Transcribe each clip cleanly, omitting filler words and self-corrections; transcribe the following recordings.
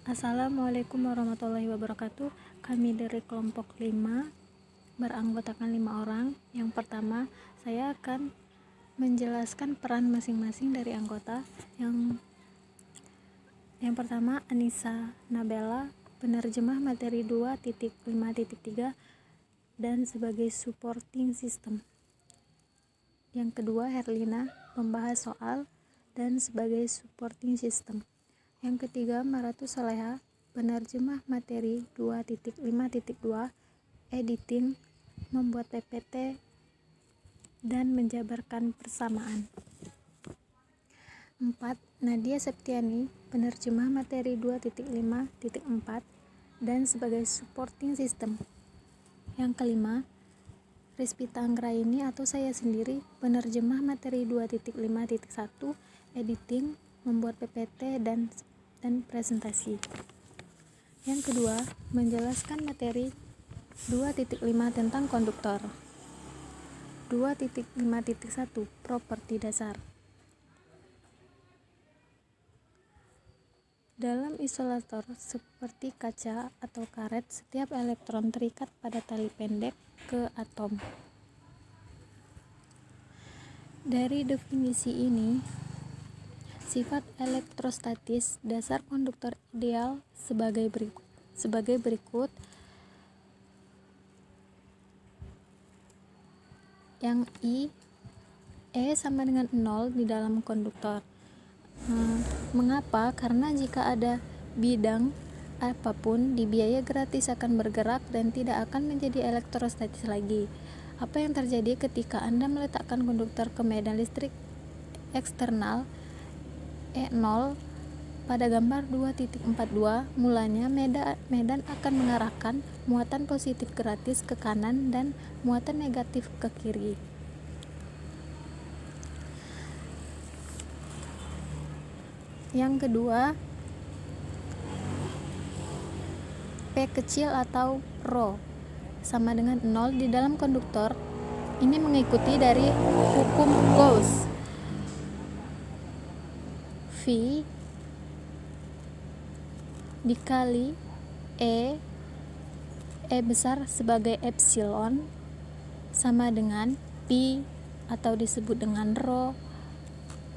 Assalamualaikum warahmatullahi wabarakatuh. Kami dari kelompok 5 beranggotakan 5 orang. Yang pertama, saya akan menjelaskan peran masing-masing dari anggota. Yang pertama, Anissa Nabela, penerjemah materi 2.5.3 dan sebagai supporting system. Yang kedua, Herlina, pembahas soal dan sebagai supporting system. Yang ketiga, Maratu Soleha, penerjemah materi 2.5.2, editing, membuat PPT, dan menjabarkan persamaan. 4. Nadia Septiani, penerjemah materi 2.5.4, dan sebagai supporting system. Yang kelima, Rizpita Anggraini atau saya sendiri, penerjemah materi 2.5.1, editing, membuat PPT, dan presentasi. Yang kedua, menjelaskan materi 2.5 tentang konduktor. 2.5.1 Properti dasar. Dalam isolator seperti kaca atau karet, setiap elektron terikat pada tali pendek ke atom. Dari definisi ini, sifat elektrostatis dasar konduktor ideal sebagai berikut. Yang E sama dengan 0 di dalam konduktor. Mengapa? Karena jika ada bidang apapun, di biaya gratis akan bergerak dan tidak akan menjadi elektrostatis lagi. Apa yang terjadi ketika Anda meletakkan konduktor ke medan listrik eksternal E0 pada gambar 2.42, mulanya medan akan mengarahkan muatan positif gratis ke kanan dan muatan negatif ke kiri. Yang kedua, P kecil atau Rho sama dengan 0 di dalam konduktor. Ini mengikuti dari hukum Gauss. V dikali E besar sebagai epsilon sama dengan pi atau disebut dengan Rho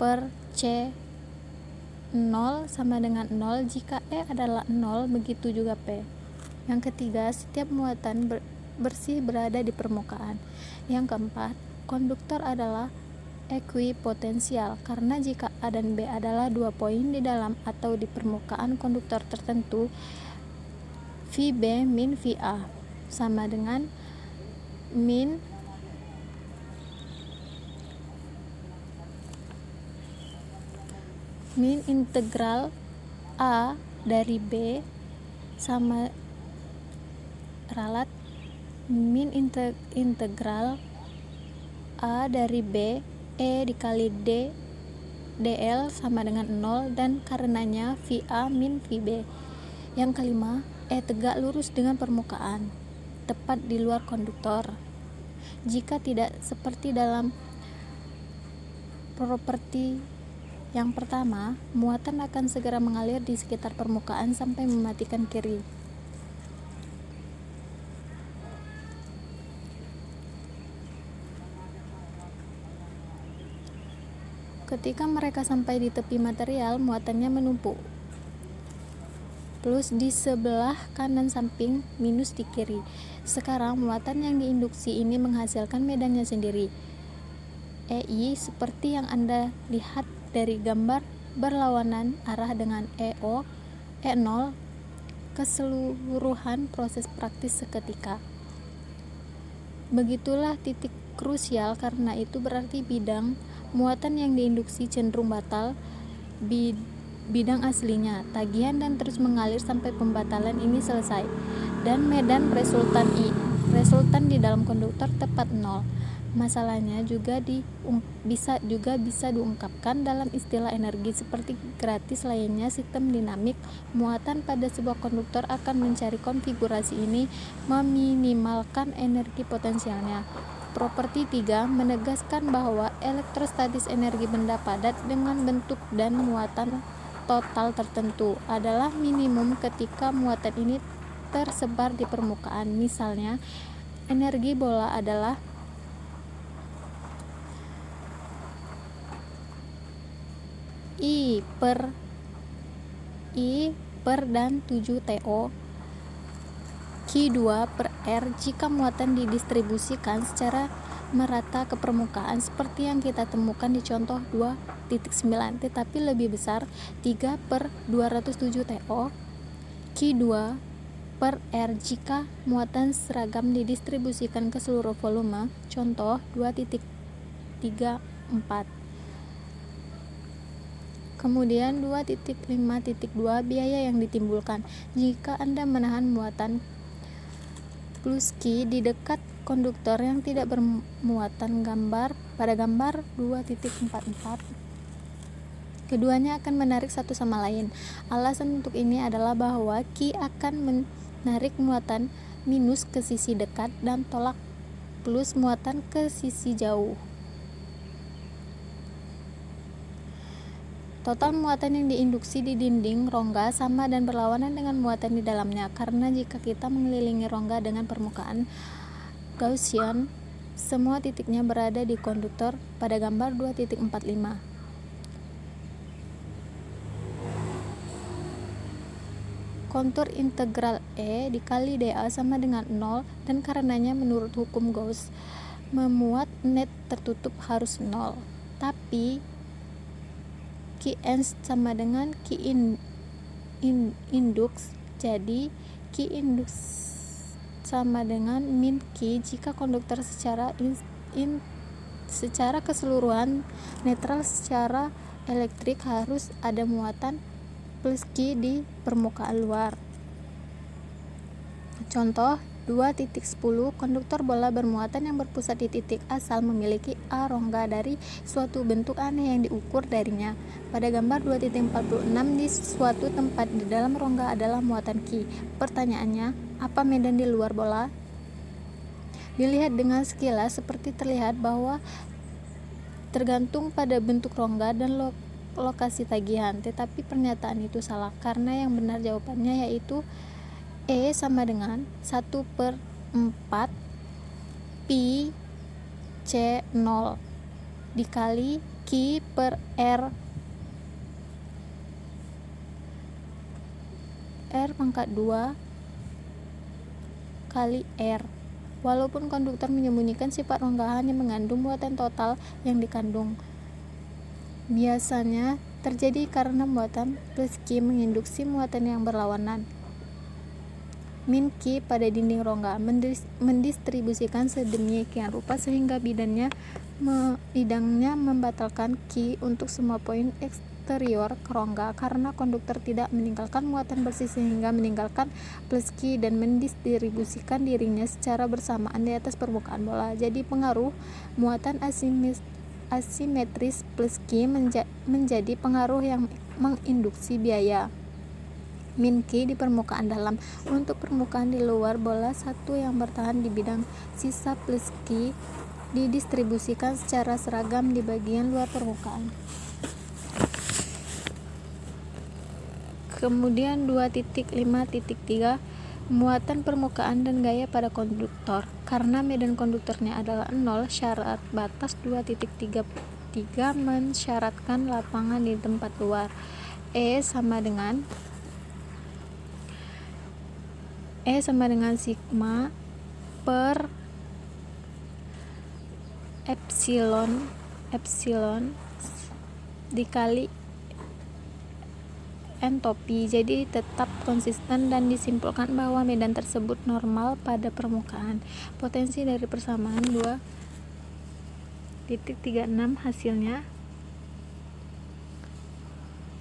per C. 0 sama dengan 0 jika E adalah 0, begitu juga P. Yang ketiga, setiap muatan bersih berada di permukaan. Yang keempat, konduktor adalah ekuipotensial karena jika A dan B adalah 2 poin di dalam atau di permukaan konduktor tertentu, VB min VA sama dengan min integral A dari B sama ralat min integral A dari B E dikali D dl sama dengan 0 dan karenanya VA min VB. Yang kelima, E tegak lurus dengan permukaan tepat di luar konduktor. Jika tidak seperti dalam properti yang pertama, muatan akan segera mengalir di sekitar permukaan sampai mematikan kiri. Ketika mereka sampai di tepi material, muatannya menumpuk. Plus di sebelah kanan samping, minus di kiri. Sekarang muatan yang diinduksi ini menghasilkan medannya sendiri. EI seperti yang Anda lihat dari gambar berlawanan arah dengan EO, E0, keseluruhan proses praktis seketika. Begitulah titik krusial, karena itu berarti bidang muatan yang diinduksi cenderung batal bidang aslinya, tagihan dan terus mengalir sampai pembatalan ini selesai, dan medan resultan di dalam konduktor tepat 0. Masalahnya bisa diungkapkan dalam istilah energi seperti gratis lainnya. Sistem dinamik muatan pada sebuah konduktor akan mencari konfigurasi ini meminimalkan energi potensialnya. Properti 3 menegaskan bahwa elektrostatis energi benda padat dengan bentuk dan muatan total tertentu adalah minimum ketika muatan ini tersebar di permukaan. Misalnya, energi bola adalah I per dan 7 TO Q2 per R jika muatan didistribusikan secara merata ke permukaan seperti yang kita temukan di contoh 2.9, tetapi lebih besar 3 per 207 TO Q2 per R jika muatan seragam didistribusikan ke seluruh volume, contoh 2.34. Kemudian 2.5.2 biaya yang ditimbulkan jika Anda menahan muatan plus Q di dekat konduktor yang tidak bermuatan pada gambar 2.44. Keduanya akan menarik satu sama lain. Alasan untuk ini adalah bahwa Q akan menarik muatan minus ke sisi dekat dan tolak plus muatan ke sisi jauh. Total muatan yang diinduksi di dinding rongga sama dan berlawanan dengan muatan di dalamnya, karena jika kita mengelilingi rongga dengan permukaan Gaussian, semua titiknya berada di konduktor pada gambar 2.45. Kontur integral E dikali dA sama dengan 0, dan karenanya menurut hukum Gauss, memuat net tertutup harus 0. Tapi Qn sama dengan Q indux, jadi Q indux sama dengan min Q jika konduktor secara keseluruhan netral secara elektrik harus ada muatan plus Q di permukaan luar. Contoh 2.10, konduktor bola bermuatan yang berpusat di titik asal memiliki A rongga dari suatu bentuk aneh yang diukur darinya. Pada gambar 2.46, di suatu tempat di dalam rongga adalah muatan Q. Pertanyaannya, apa medan di luar bola? Dilihat dengan sekilas seperti terlihat bahwa tergantung pada bentuk rongga dan lokasi tagihan, tetapi pernyataan itu salah karena yang benar jawabannya yaitu E sama dengan 1/4 pi C0 dikali Q per R pangkat 2 kali R. Walaupun konduktor menyembunyikan sifat rongga hanya mengandung muatan total yang dikandung, biasanya terjadi karena muatan plus Q menginduksi muatan yang berlawanan. Min Q pada dinding rongga mendistribusikan sedemikian rupa sehingga bidangnya membatalkan Q untuk semua poin eksterior ke rongga karena konduktor tidak meninggalkan muatan bersih sehingga meninggalkan plus Q dan mendistribusikan dirinya secara bersamaan di atas permukaan bola. Jadi pengaruh muatan asimetris plus Q menjadi pengaruh yang menginduksi biaya min Q di permukaan dalam. Untuk permukaan di luar bola, satu yang bertahan di bidang sisa plus Q didistribusikan secara seragam di bagian luar permukaan. Kemudian 2.5.3 muatan permukaan dan gaya pada konduktor. Karena medan konduktornya adalah 0, syarat batas 2.33 mensyaratkan lapangan di tempat luar. E sama dengan sigma per epsilon dikali entopi. Jadi tetap konsisten dan disimpulkan bahwa medan tersebut normal pada permukaan. Potensi dari persamaan 2.36 hasilnya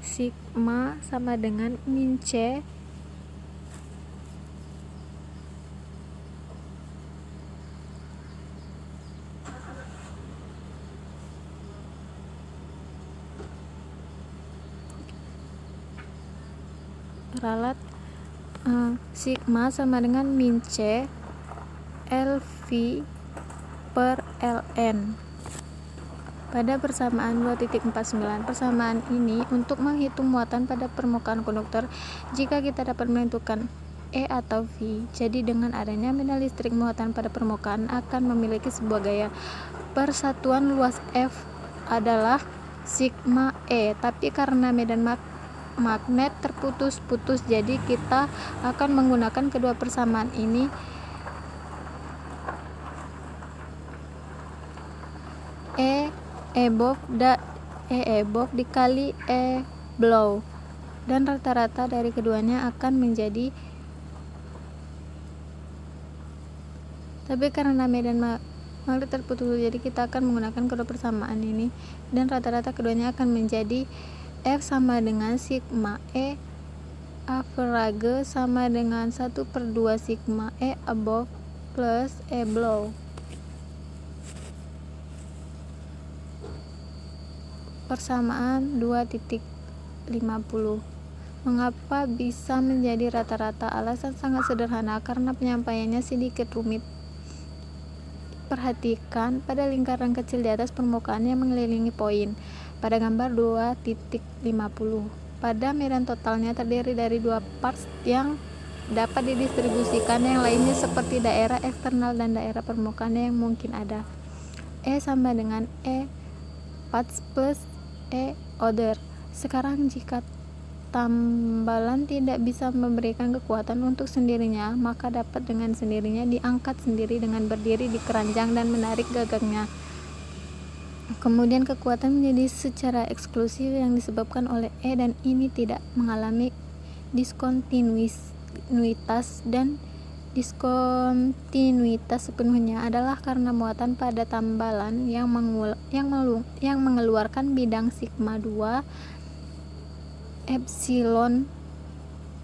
sigma sama dengan min C ralat sigma sama dengan min C LV per LN. Pada persamaan 2.49, persamaan ini untuk menghitung muatan pada permukaan konduktor jika kita dapat menentukan E atau V. Jadi dengan adanya medan listrik, muatan pada permukaan akan memiliki sebuah gaya. Persatuan luas F adalah sigma E, tapi karena medan magnet terputus-putus, jadi kita akan menggunakan kedua persamaan ini. E above dikali E below, dan rata-rata dari keduanya akan menjadi, tapi karena medan magnet terputus jadi kita akan menggunakan kedua persamaan ini, dan rata-rata keduanya akan menjadi F sama dengan sigma E average sama dengan 1/2 sigma E above plus E below. Persamaan 2.50. Mengapa bisa menjadi rata-rata? Alasan sangat sederhana, karena penyampaiannya sedikit rumit. Perhatikan pada lingkaran kecil di atas permukaan yang mengelilingi poin pada gambar 2.50. Pada medan totalnya terdiri dari dua parts yang dapat didistribusikan, yang lainnya seperti daerah eksternal dan daerah permukaan yang mungkin ada. E sama dengan E parts plus E other. Sekarang jika tambalan tidak bisa memberikan kekuatan untuk sendirinya, maka dapat dengan sendirinya diangkat sendiri dengan berdiri di keranjang dan menarik gagangnya. Kemudian kekuatan menjadi secara eksklusif yang disebabkan oleh E, dan ini tidak mengalami diskontinuitas, dan diskontinuitas sepenuhnya adalah karena muatan pada tambalan yang mengeluarkan bidang sigma 2 epsilon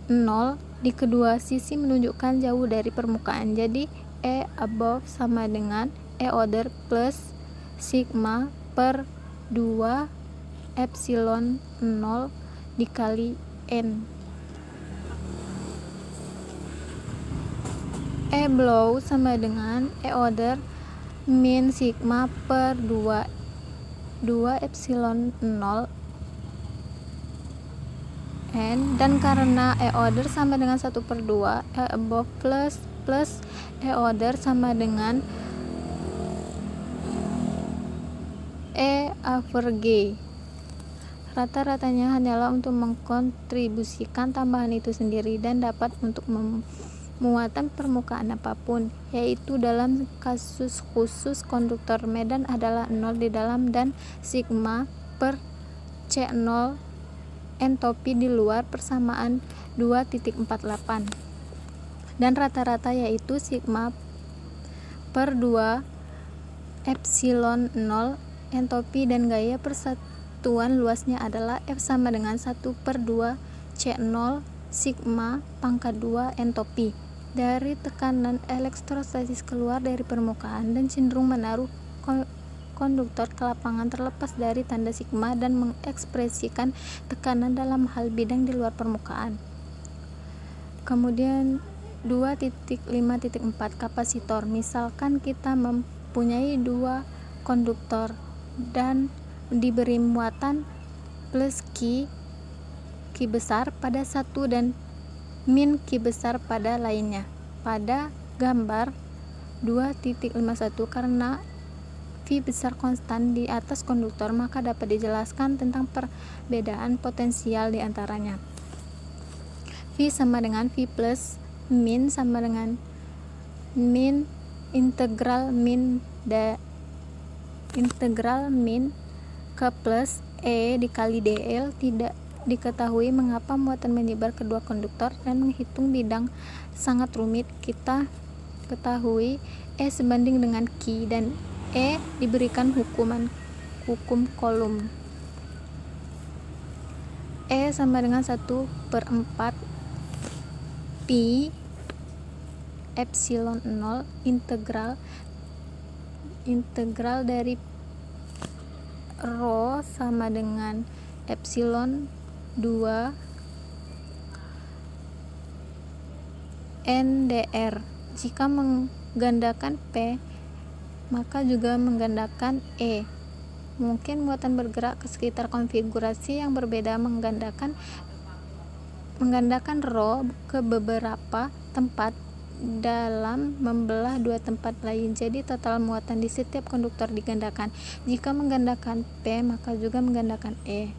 0 di kedua sisi menunjukkan jauh dari permukaan. Jadi E above sama dengan E other plus sigma per 2 epsilon 0 dikali N. E below sama dengan E other min sigma per 2 epsilon 0 N, dan karena E other sama dengan 1/2 E above plus E other sama dengan E average. Rata-ratanya hanyalah untuk mengkontribusikan tambahan itu sendiri dan dapat untuk muatan permukaan apapun, yaitu dalam kasus khusus konduktor medan adalah 0 di dalam dan sigma per C0 entopi di luar persamaan 2.48, dan rata-rata yaitu sigma per 2 epsilon 0 entopi, dan gaya persatuan luasnya adalah F sama dengan 1/2 C0 sigma pangkat 2 entopi dari tekanan elektrostatis keluar dari permukaan dan cenderung menaruh konduktor ke lapangan terlepas dari tanda sigma dan mengekspresikan tekanan dalam hal bidang di luar permukaan. Kemudian 2.5.4 kapasitor. Misalkan kita mempunyai dua konduktor dan diberi muatan plus Q besar pada satu dan min Q besar pada lainnya. Pada gambar 2.51, karena V besar konstan di atas konduktor, maka dapat dijelaskan tentang perbedaan potensial di antaranya. V sama dengan V plus min sama dengan min integral min ke plus E dikali dl. Tidak diketahui mengapa muatan menyebar kedua konduktor, dan menghitung bidang sangat rumit. Kita ketahui E sebanding dengan Q, dan E diberikan hukum kolom. E sama dengan 1/4 pi epsilon 0 integral dari rho sama dengan epsilon 2 NDR. Jika menggandakan P, maka juga menggandakan E. mungkin muatan bergerak ke sekitar konfigurasi yang berbeda menggandakan rho ke beberapa tempat dalam membelah dua tempat lain. Jadi total muatan di setiap konduktor digandakan. Jika menggandakan P, maka juga menggandakan E.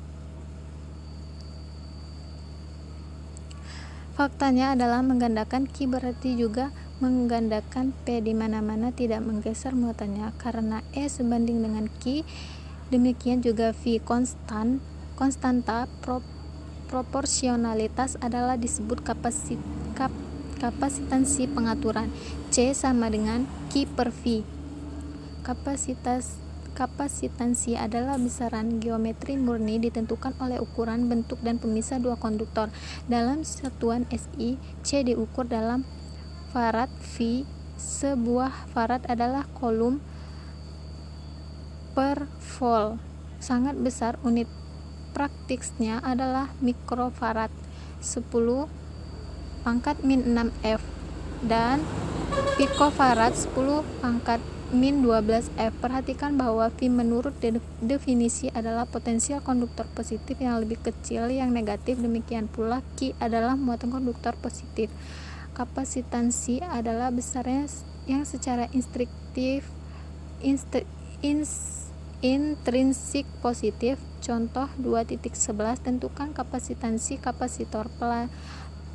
Faktanya adalah menggandakan Q berarti juga menggandakan P, di mana-mana tidak menggeser muatannya karena E sebanding dengan Q. Demikian juga V. Konstanta proporsionalitas adalah disebut kapasitansi pengaturan. C sama dengan Q per V. Kapasitansi adalah besaran geometri murni ditentukan oleh ukuran, bentuk, dan pemisah dua konduktor. Dalam satuan SI, C diukur dalam farad, V. Sebuah farad adalah coulomb per volt. Sangat besar, unit praktisnya adalah mikrofarad, 10⁻⁻⁶ dan picofarad 10⁻⁻12F. Perhatikan bahwa V menurut definisi adalah potensial konduktor positif yang lebih kecil yang negatif. Demikian pula Q adalah muatan konduktor positif. Kapasitansi adalah besarnya yang secara intrinsik positif. Contoh 2.11 tentukan kapasitansi kapasitor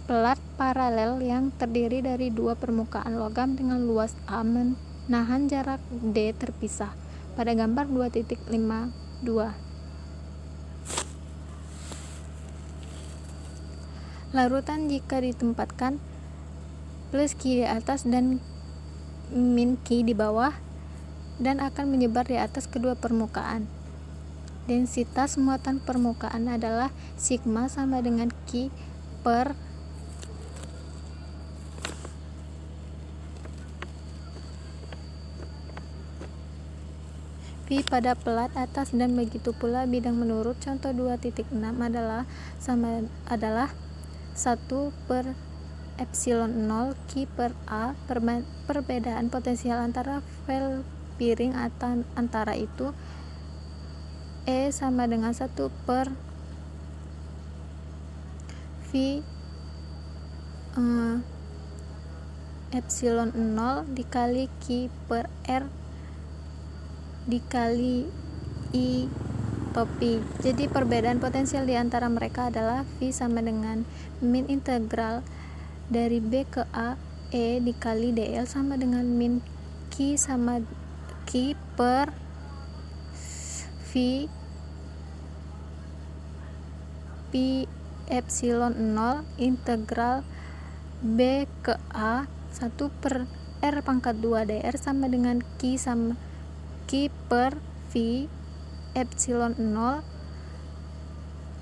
pelat paralel yang terdiri dari dua permukaan logam dengan luas A menahan jarak D terpisah. Pada gambar 2.52. Larutan jika ditempatkan plus Q di atas dan min Q di bawah dan akan menyebar di atas kedua permukaan. Densitas muatan permukaan adalah sigma sama dengan Q per V pada pelat atas, dan begitu pula bidang menurut contoh 2.6 adalah 1/epsilon 0 Q per A. Perbedaan potensial antara file piring antara itu E sama dengan 1/V epsilon 0 dikali Q per R dikali I topi. Jadi perbedaan potensial di antara mereka adalah V sama dengan min integral dari B ke A E dikali dl sama dengan min Q sama Q per V pi epsilon 0 integral B ke A 1/R² dr sama dengan Q per V epsilon 0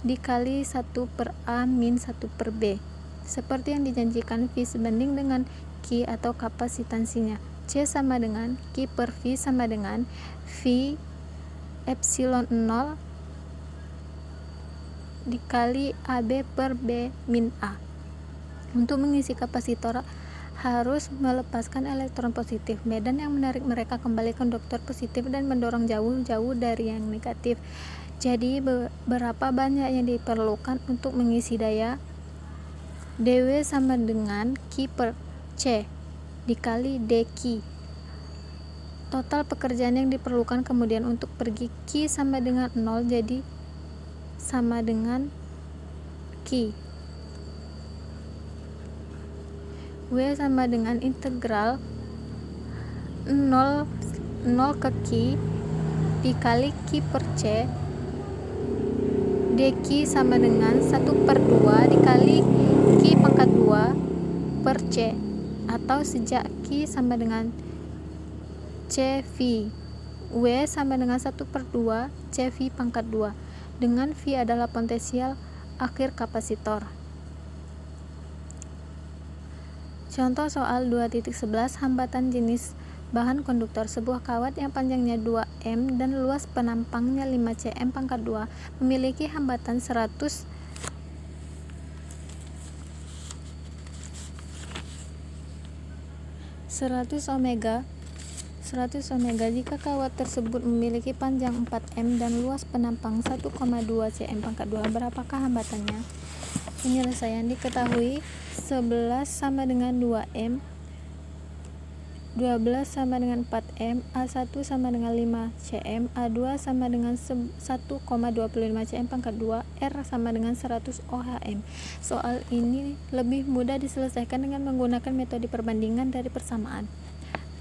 dikali 1/A min 1/B. Seperti yang dijanjikan, V sebanding dengan Q atau kapasitansinya. C sama dengan Q per V sama dengan V epsilon 0 dikali AB per B min A. Untuk mengisi kapasitor harus melepaskan elektron positif. Medan yang menarik mereka kembali ke konduktor positif dan mendorong jauh-jauh dari yang negatif. Jadi berapa banyak yang diperlukan untuk mengisi daya? dW sama dengan Q per C dikali dQ. Total pekerjaan yang diperlukan kemudian untuk pergi Q sama dengan 0, jadi sama dengan Q. W sama dengan integral 0 ke Q dikali Q per C dQ sama dengan 1/2 dikali Q pangkat 2 per C, atau sejak Q sama dengan CV. W sama dengan 1/2 CV pangkat 2 dengan V adalah potensial akhir kapasitor. Contoh soal 2.11 hambatan jenis bahan konduktor. Sebuah kawat yang panjangnya 2 m dan luas penampangnya 5 cm pangkat 2 memiliki hambatan 100 ohmega 100 omega. Jika kawat tersebut memiliki panjang 4 m dan luas penampang 1,2 cm pangkat 2, berapakah hambatannya? Penyelesaian diketahui 11 sama dengan 2 m, 12 sama dengan 4 m, A1 sama dengan 5 cm, A2 sama dengan 1,25 cm pangkat 2, R sama dengan 100 ohm. Soal ini lebih mudah diselesaikan dengan menggunakan metode perbandingan dari persamaan.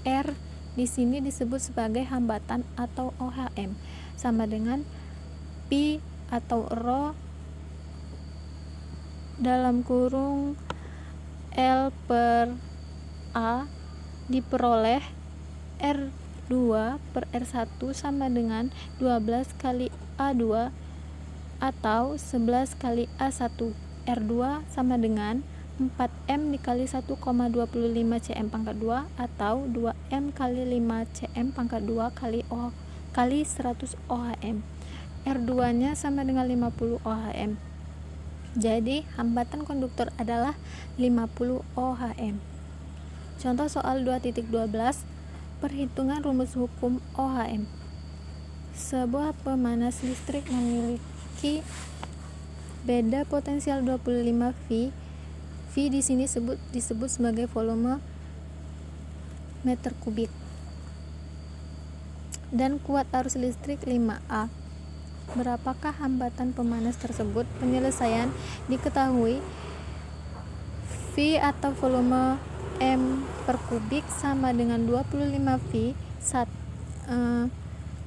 R di sini disebut sebagai hambatan atau ohm, sama dengan pi atau rho dalam kurung L per A diperoleh R2 per R1 sama dengan 12 kali A2 atau 11 kali A1. R2 sama dengan 4M dikali 1,25 cm pangkat 2 atau 2M kali 5 cm pangkat 2 kali 100 ohm. R2 nya sama dengan 50 ohm. Jadi hambatan konduktor adalah 50 ohm. Contoh soal 2.12, perhitungan rumus hukum ohm. Sebuah pemanas listrik memiliki beda potensial 25 V. V di sini disebut sebagai volume meter kubik. Dan kuat arus listrik 5A. Berapakah hambatan pemanas tersebut? Penyelesaian diketahui V atau volume M per kubik sama dengan 25 V,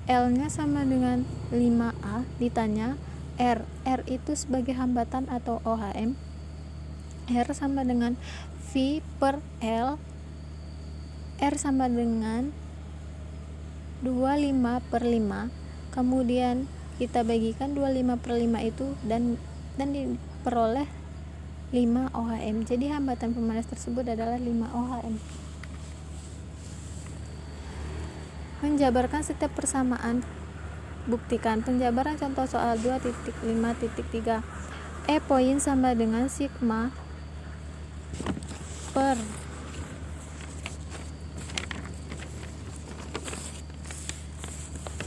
L nya sama dengan 5A. Ditanya R itu sebagai hambatan atau ohm. R sama dengan V per L, R sama dengan 25 per 5, kemudian kita bagikan 25 per 5 itu dan diperoleh 5 ohm. Jadi hambatan pemanas tersebut adalah 5 ohm. Menjabarkan setiap persamaan. Buktikan penjabaran contoh soal 2.5.3. E poin sama dengan sigma per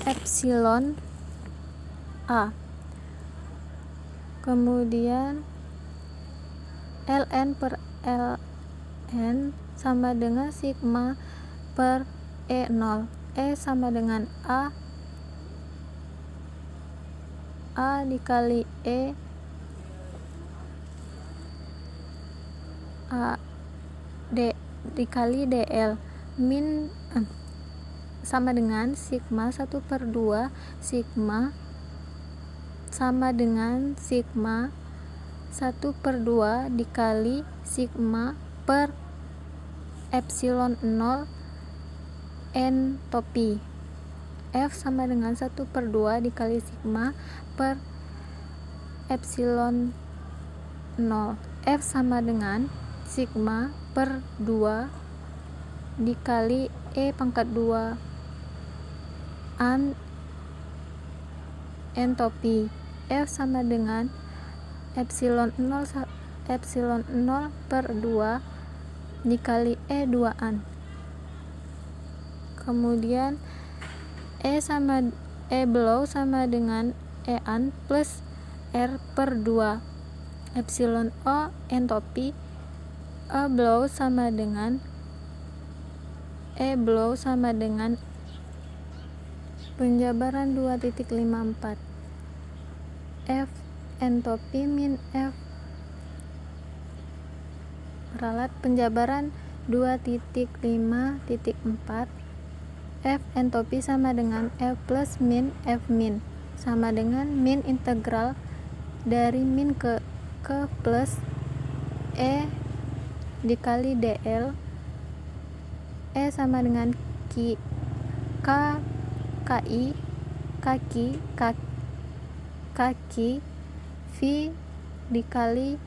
epsilon A. Kemudian ln per ln sama dengan sigma per E0. E sama dengan A dikali E dikali dl. Min sama dengan sigma 1/2 sigma sama dengan sigma 1/2 dikali sigma per epsilon 0 entopi. F sama dengan 1/2 dikali sigma per epsilon 0. F sama dengan sigma per 2 dikali E pangkat 2 an entopi. F sama dengan epsilon 0 per 2 dikali E 2an. Kemudian E below sama dengan E-an plus R per 2 epsilon O entopi. E below sama dengan penjabaran 2.54. F entopi min F ralat. Penjabaran 2.5.4. F entopi sama dengan F plus min F min sama dengan min integral dari min ke plus E dikali dl. E sama dengan kaki V dikali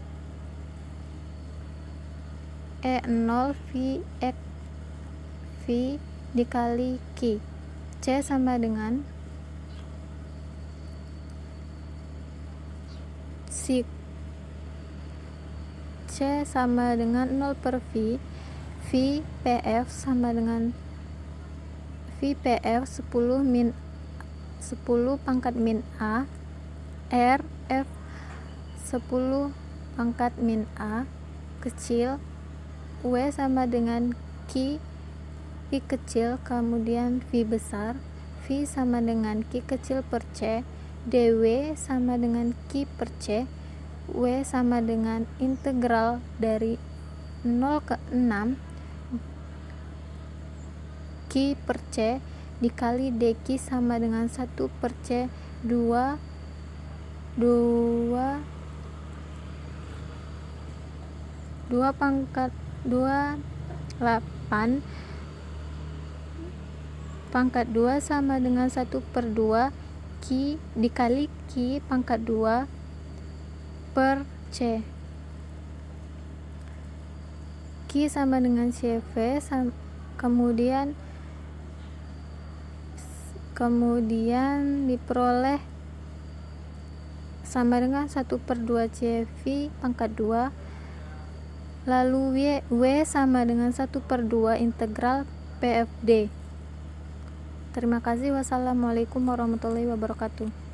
E0 V dikali Q. C sama dengan C sama dengan 0 per V PF sama dengan V PF 10 pangkat min A, R F 10 pangkat min A kecil, W sama dengan Q kecil, kemudian V besar, V sama dengan Q kecil per C, dW sama dengan Q per C, W sama dengan integral dari 0 ke 6 Q per C dikali dQ sama dengan 1 per C 2 pangkat 28 pangkat 2 sama dengan 1 per 2 Q dikali Q pangkat 2 per C. Q sama dengan CV, kemudian diperoleh sama dengan 1 per 2 CV pangkat 2, lalu W sama dengan 1 per 2 integral PFD. Terima kasih. Wassalamualaikum warahmatullahi wabarakatuh.